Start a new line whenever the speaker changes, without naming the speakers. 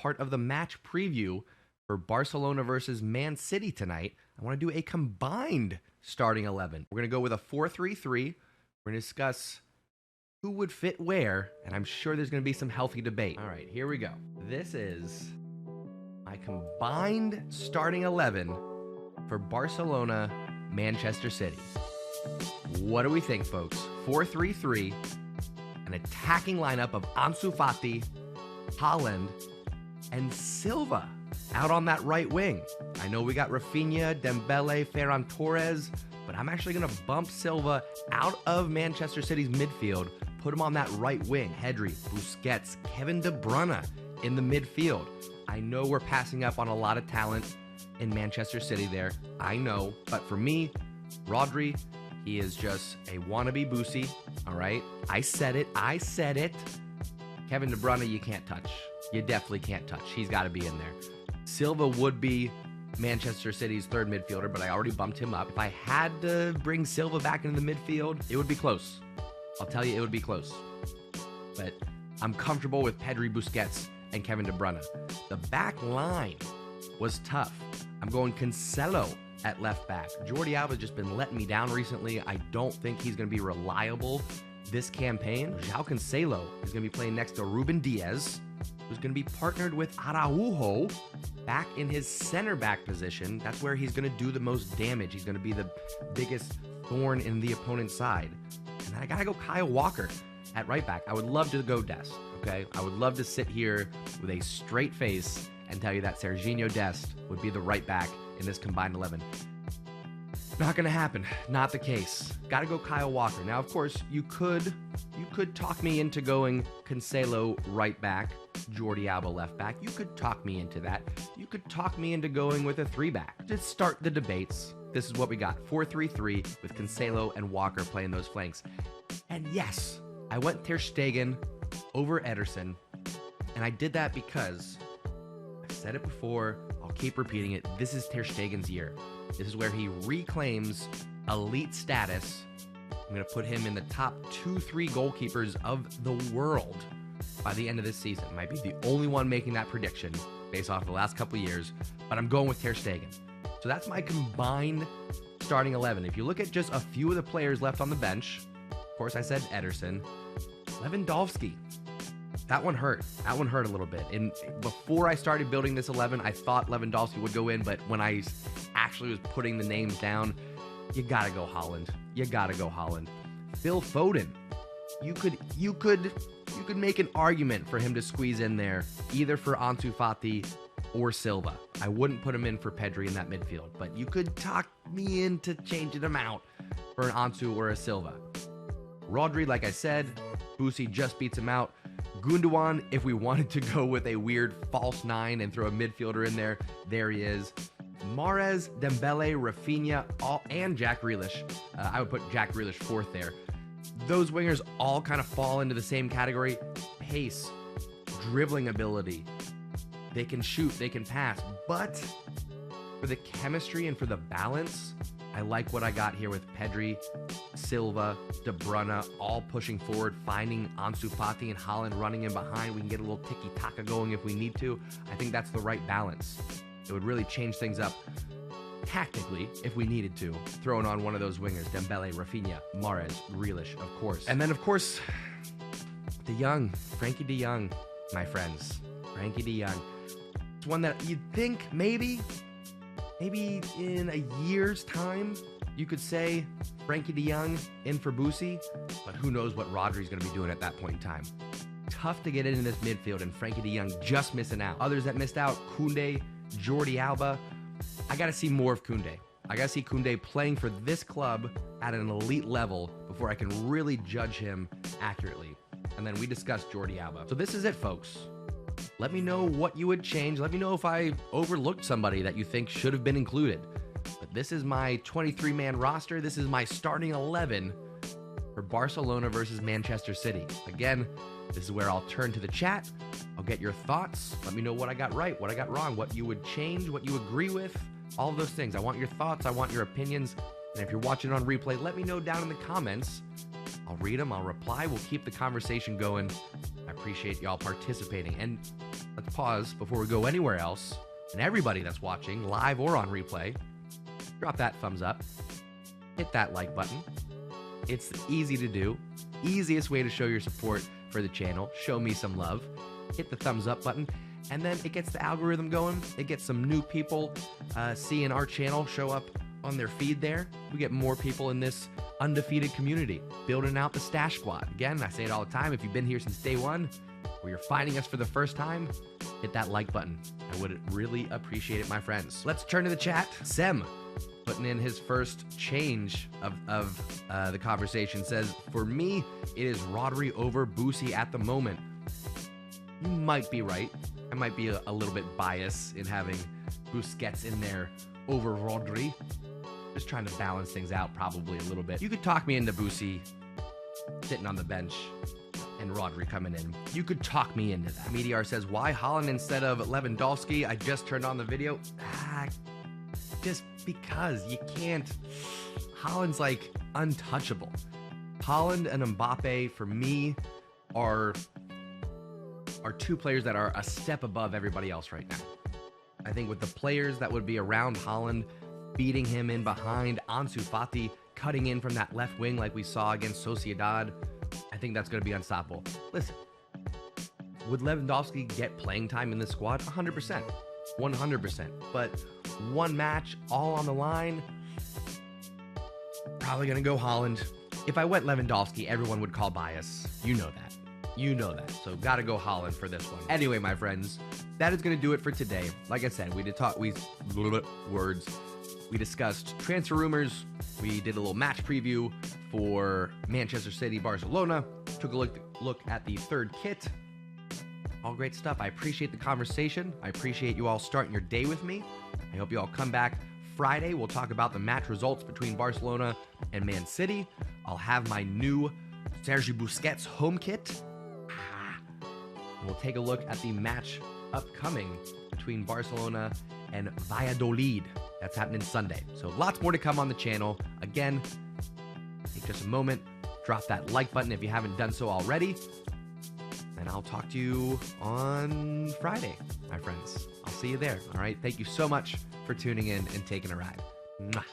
part of the match preview for Barcelona versus Man City tonight. I want to do a combined starting 11. We're going to go with a 4-3-3. We're going to discuss who would fit where, and I'm sure there's going to be some healthy debate. All right, here we go. This is my combined starting 11 for Barcelona, Manchester City. What do we think, folks? 4-3-3, an attacking lineup of Ansu Fati, Haaland, and Silva out on that right wing. I know we got Rafinha, Dembele, Ferran Torres, but I'm actually going to bump Silva out of Manchester City's midfield, put him on that right wing. Rodri, Busquets, Kevin De Bruyne in the midfield. I know we're passing up on a lot of talent in Manchester City there. I know, but for me, Rodri, he is just a wannabe Boosie, all right? I said it. Kevin De Bruyne, you can't touch. You definitely can't touch. He's got to be in there. Silva would be Manchester City's third midfielder, but I already bumped him up. If I had to bring Silva back into the midfield, it would be close. I'll tell you, it would be close. But I'm comfortable with Pedri, Busquets, and Kevin De Bruyne. The back line was tough. I'm going Cancelo at left back. Jordi Alba's just been letting me down recently. I don't think he's going to be reliable this campaign. João Cancelo is going to be playing next to Ruben Diaz, who's going to be partnered with Araujo back in his center back position. That's where he's going to do the most damage. He's going to be the biggest thorn in the opponent's side. And then I got to go Kyle Walker at right back. I would love to go Dest, okay? I would love to sit here with a straight face and tell you that Serginho Dest would be the right back in this combined 11. Not going to happen. Not the case. Got to go Kyle Walker. Now, of course, you could talk me into going Cancelo right back, Jordi Alba left back. You could talk me into that. You could talk me into going with a 3-back. To start the debates, this is what we got. 4-3-3 with Cancelo and Walker playing those flanks. And yes, I went Ter Stegen over Ederson, and I did that because I've said it before, I'll keep repeating it. This is Ter Stegen's year. This is where he reclaims elite status. I'm going to put him in the top 2-3 goalkeepers of the world by the end of this season. Might be the only one making that prediction based off the last couple of years, but I'm going with Ter Stegen. So that's my combined starting 11. If you look at just a few of the players left on the bench, of course I said Ederson, Lewandowski. That one hurt. That one hurt a little bit. And before I started building this 11, I thought Lewandowski would go in, but when I actually was putting the names down, you gotta go Haaland. You gotta go Haaland. Phil Foden. You could make an argument for him to squeeze in there, either for Ansu Fati or Silva. I wouldn't put him in for Pedri in that midfield, but you could talk me into changing him out for an Ansu or a Silva. Rodri, like I said, Boosie just beats him out. Gundogan, if we wanted to go with a weird false 9 and throw a midfielder in there, there he is. Mahrez, Dembele, Rafinha, and Jack Grealish. I would put Jack Grealish fourth there. Those wingers all kind of fall into the same category. Pace, dribbling ability. They can shoot, they can pass. But for the chemistry and for the balance, I like what I got here with Pedri, Silva, De Bruyne, all pushing forward, finding Ansu Fati and Haaland running in behind. We can get a little tiki-taka going if we need to. I think that's the right balance. It would really change things up tactically if we needed to, throwing on one of those wingers, Dembele, Rafinha, Mahrez, Grealish, of course. And then, of course, Frankie de Jong, my friends. Frankie de Jong. It's one that you'd think maybe in a year's time, you could say Frankie de Jong in for Boosie, but who knows what Rodri's going to be doing at that point in time. Tough to get into this midfield, and Frankie de Jong just missing out. Others that missed out, Koundé, Jordi Alba. I got to see more of Koundé. I got to see Koundé playing for this club at an elite level before I can really judge him accurately. And then we discussed Jordi Alba. So this is it, folks. Let me know what you would change. Let me know if I overlooked somebody that you think should have been included. But this is my 23-man roster. This is my starting 11 for Barcelona versus Manchester City. Again, this is where I'll turn to the chat. I'll get your thoughts. Let me know what I got right, what I got wrong, what you would change, what you agree with, all of those things. I want your thoughts. I want your opinions. And if you're watching on replay, let me know down in the comments. I'll read them. I'll reply. We'll keep the conversation going. I appreciate appreciate y'all participating. And let's pause before we go anywhere else. And everybody that's watching, live or on replay, drop that thumbs up. Hit that like button. It's easy to do. Easiest way to show your support for the channel. Show me some love. Hit the thumbs up button. And then it gets the algorithm going. It gets some new people seeing our channel show up on their feed there. We get more people in this undefeated community, building out the Stash Squad. Again, I say it all the time. If you've been here since day one, or you're finding us for the first time, hit that like button. I would really appreciate it, my friends. Let's turn to the chat. Sem, putting in his first change of the conversation, says, for me, it is Rodri over Busquets at the moment. You might be right. I might be a little bit biased in having Busquets in there over Rodri. Just trying to balance things out probably a little bit. You could talk me into Busquets sitting on the bench and Rodri coming in. You could talk me into that. Meteor says, why Haaland instead of Lewandowski? I just turned on the video. Just because you can't. Haaland's like untouchable. Haaland and Mbappe, for me, are two players that are a step above everybody else right now. I think with the players that would be around Haaland, beating him in behind, Ansu Fati cutting in from that left wing like we saw against Sociedad, I think that's going to be unstoppable. Listen, would Lewandowski get playing time in this squad? 100%. 100%. But one match, all on the line, probably going to go Haaland. If I went Lewandowski, everyone would call bias. You know that. You know that. So got to go Haaland for this one. Anyway, my friends, that is going to do it for today. Like I said, we discussed transfer rumors. We did a little match preview for Manchester City, Barcelona. Took a look at the third kit. All great stuff. I appreciate the conversation. I appreciate you all starting your day with me. I hope you all come back Friday. We'll talk about the match results between Barcelona and Man City. I'll have my new Sergio Busquets home kit. We'll take a look at the match upcoming between Barcelona and Valladolid. That's happening Sunday. So lots more to come on the channel. Again, take just a moment, drop that like button if you haven't done so already. And I'll talk to you on Friday, my friends. I'll see you there. All right. Thank you so much for tuning in and taking a ride. Mwah.